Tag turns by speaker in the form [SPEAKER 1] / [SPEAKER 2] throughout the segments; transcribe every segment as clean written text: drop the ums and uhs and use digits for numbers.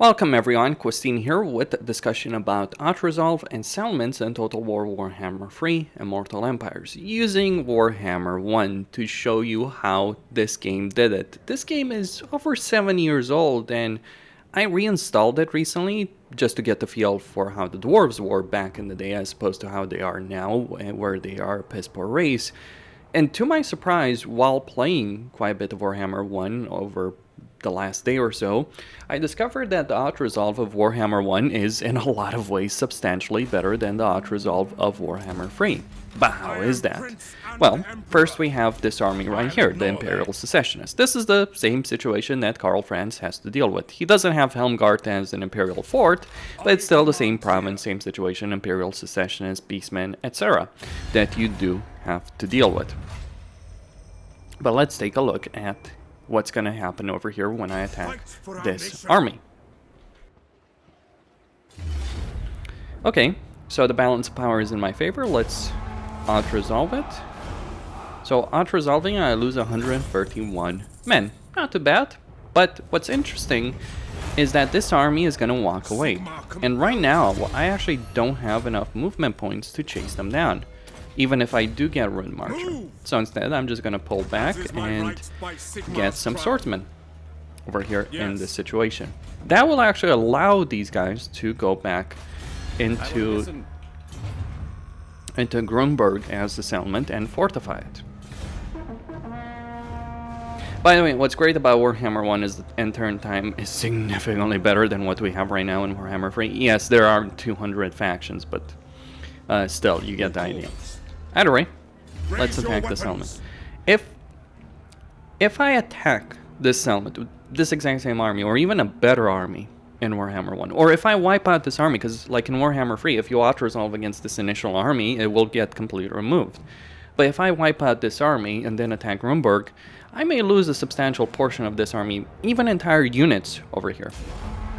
[SPEAKER 1] Welcome everyone, Christine here with a discussion about auto-resolve and settlements in Total War Warhammer 3 Immortal Empires, using Warhammer 1 to show you how this game did it. This game is over 7 years old and I reinstalled it recently just to get the feel for how the dwarves were back in the day as opposed to how they are now, where they are a piss poor race. And to my surprise, while playing quite a bit of Warhammer 1 over the last day or so, I discovered that the auto-resolve of Warhammer 1 is in a lot of ways substantially better than the auto-resolve of Warhammer 3. But how is that? Well, first we have this army right here, the Imperial Secessionists. This is the same situation that Karl Franz has to deal with. He doesn't have Helmgart as an Imperial fort, but it's still the same province, same situation, Imperial Secessionists, Beastmen, etc. that you do have to deal with. But let's take a look at what's going to happen over here when I attack this army. Okay, so the balance of power is in my favor. Let's auto-resolve it. So auto-resolving, I lose 131 men. Not too bad. But what's interesting is that this army is going to walk away. And right now, I actually don't have enough movement points to chase them down, even if I do get Rune Marcher. So instead, I'm just gonna pull back and get some swordsmen over here in this situation. That will actually allow these guys to go back into Grunberg as the settlement and fortify it. By the way, what's great about Warhammer 1 is that end turn time is significantly better than what we have right now in Warhammer 3. Yes, there are 200 factions, but still, you get the idea. Either way, let's attack this settlement. If I attack this settlement, this exact same army, or even a better army in Warhammer 1, or if I wipe out this army, because like in Warhammer 3, if you auto-resolve against this initial army, it will get completely removed. But if I wipe out this army and then attack Grunberg, I may lose a substantial portion of this army, even entire units over here.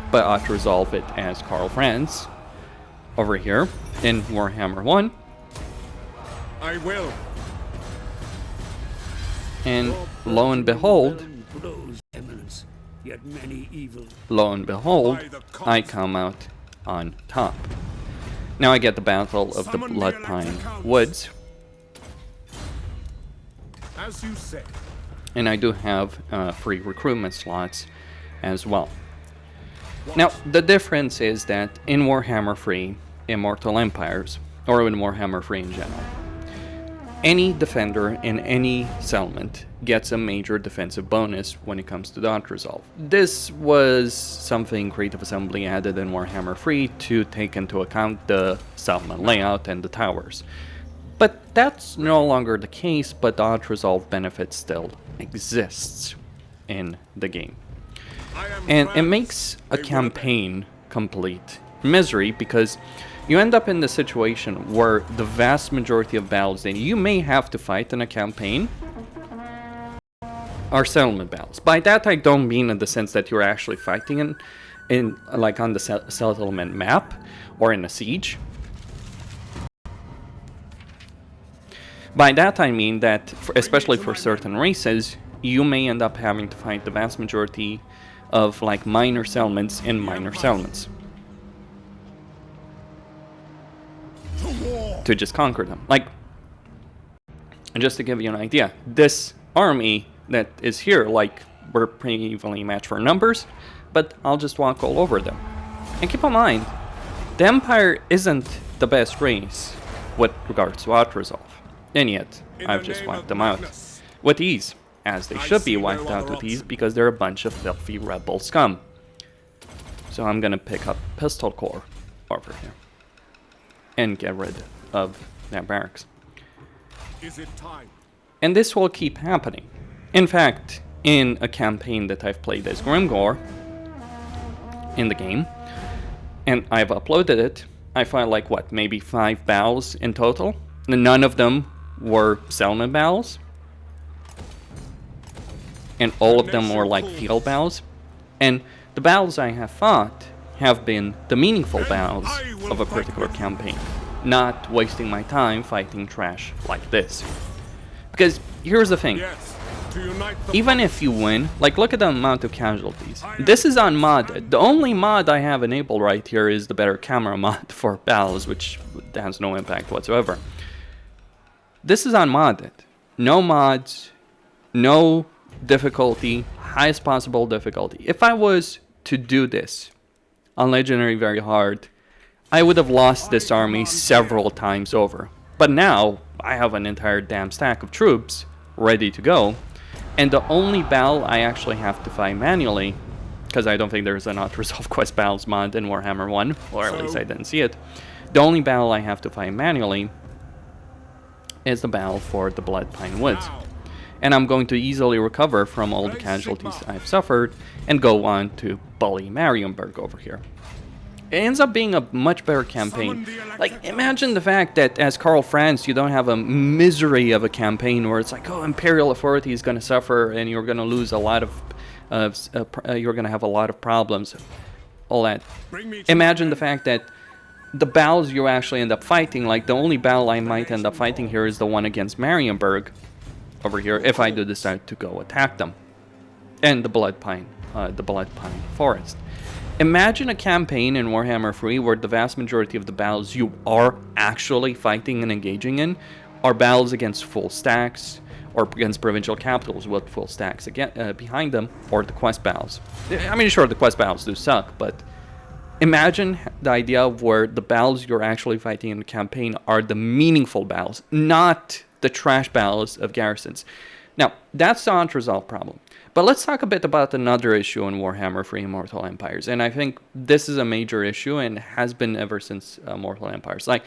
[SPEAKER 1] But auto-resolve it as Karl Franz over here in Warhammer 1.
[SPEAKER 2] I will.
[SPEAKER 1] And lo and behold, I come out on top. Now I get the Battle of the Bloodpine Woods.
[SPEAKER 2] As you say.
[SPEAKER 1] And I do have free recruitment slots as well. Now, the difference is that in Warhammer 3, Immortal Empires, or in Warhammer 3 in general, any defender in any settlement gets a major defensive bonus when it comes to the auto-resolve. This was something Creative Assembly added in Warhammer 3 to take into account the settlement layout and the towers. But that's no longer the case, but the auto-resolve benefit still exists in the game. And it makes a campaign complete misery, because you end up in the situation where the vast majority of battles that you may have to fight in a campaign are settlement battles. By that I don't mean in the sense that you're actually fighting in like on the settlement map or in a siege. By that I mean that, especially for certain races, you may end up having to fight the vast majority of like minor settlements in minor settlements to just conquer them. Like, and just to give you an idea, this army that is here, like, we're pretty evenly matched for numbers, but I'll just walk all over them. And keep in mind, the Empire isn't the best race with regards to auto-resolve, and yet I've just wiped them out with ease, as they should be wiped out with ease, because they're a bunch of filthy rebel scum. So I'm gonna pick up Pistol Corps over here and get rid of that barracks.
[SPEAKER 2] Is it time?
[SPEAKER 1] And this will keep happening. In fact, in a campaign that I've played as Grimgore in the game, and I've uploaded it, I find like what, maybe 5 battles in total? None of them were settlement battles, and all of them were like field battles. And the battles I have fought have been the meaningful battles of a particular campaign, not wasting my time fighting trash like this. Because here's the thing,
[SPEAKER 2] to unite the
[SPEAKER 1] even if you win, like look at the amount of casualties. This is unmodded. The only mod I have enabled right here is the better camera mod for battles, which has no impact whatsoever. This is unmodded. No mods, no difficulty, highest possible difficulty. If I was to do this on Legendary very hard, I would have lost this army several times over. But now, I have an entire damn stack of troops ready to go, and the only battle I actually have to fight manually, because I don't think there's an auto-resolve quest battles mod in Warhammer 1, or at least I didn't see it. The only battle I have to fight manually is the battle for the Blood Pine Woods. And I'm going to easily recover from all the casualties I've suffered and go on to bully Marienburg over here. It ends up being a much better campaign. Like, imagine the fact that as Karl Franz, you don't have a misery of a campaign where it's like, oh, Imperial authority is going to suffer and you're going to lose a lot of, you're going to have a lot of problems. All that. Imagine the fact that the battles you actually end up fighting, like the only battle I might end up fighting here is the one against Marienburg over here, if I do decide to go attack them. And the Blood Pine Forest. Imagine a campaign in Warhammer 3 where the vast majority of the battles you are actually fighting and engaging in are battles against full stacks, or against provincial capitals with full stacks behind them, or the quest battles. I mean, sure, the quest battles do suck, but imagine the idea of where the battles you're actually fighting in the campaign are the meaningful battles, not the trash battles of garrisons. Now, that's the unresolved problem. But let's talk a bit about another issue in Warhammer 3 Immortal Empires. And I think this is a major issue and has been ever since Immortal Empires. Like,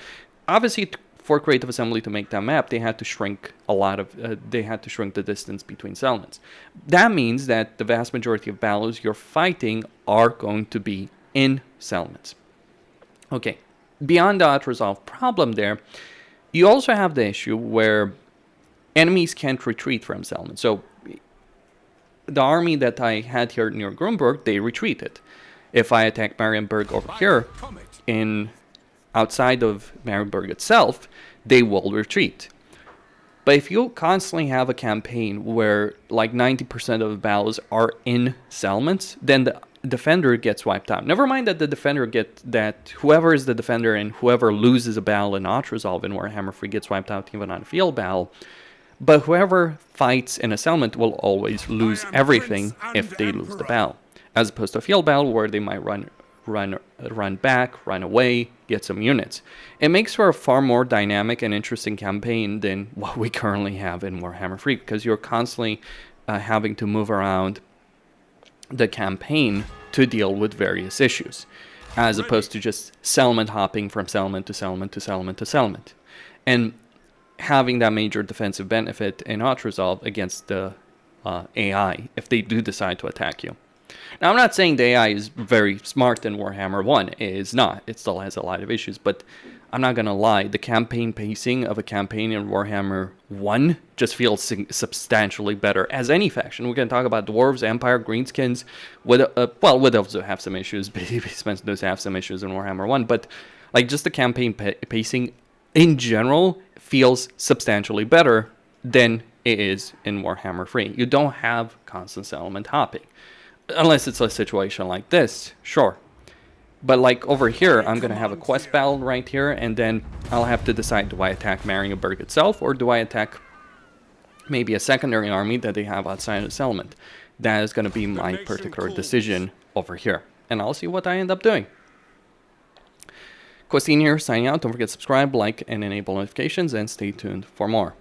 [SPEAKER 1] obviously, for Creative Assembly to make that map, they had to shrink the distance between settlements. That means that the vast majority of battles you're fighting are going to be in settlements. Okay, beyond that resolved problem there, you also have the issue where enemies can't retreat from settlements. So the army that I had here near Grunberg, they retreated. If I attack Marienburg over here, outside of Marienburg itself, they will retreat. But if you constantly have a campaign where like 90% of the battles are in settlements, then the defender gets wiped out. Never mind that the defender whoever is the defender and whoever loses a battle in auto-resolve in Warhammer 3 gets wiped out even on a field battle. But whoever fights in a settlement will always lose everything if they lose the battle, as opposed to a field battle where they might run back, run away, get some units. It makes for a far more dynamic and interesting campaign than what we currently have in Warhammer 3, because you're constantly having to move around the campaign to deal with various issues, as opposed to just settlement hopping from settlement to settlement to settlement to settlement. And having that major defensive benefit in auto-resolve against the AI if they do decide to attack you. Now, I'm not saying the AI is very smart in Warhammer 1. It is not. It still has a lot of issues, but I'm not going to lie. The campaign pacing of a campaign in Warhammer 1 just feels substantially better as any faction. We can talk about Dwarves, Empire, Greenskins. Wood Elves have some issues. Babyspence does have some issues in Warhammer 1, but like just the campaign pacing in general feels substantially better than it is in Warhammer 3. You don't have constant settlement hopping. Unless it's a situation like this, sure. But like over here, I'm going to have a quest battle right here, and then I'll have to decide, do I attack Marienburg itself, or do I attack maybe a secondary army that they have outside of the settlement? That is going to be my particular decision over here. And I'll see what I end up doing. Questine here, signing out. Don't forget to subscribe, like, and enable notifications, and stay tuned for more.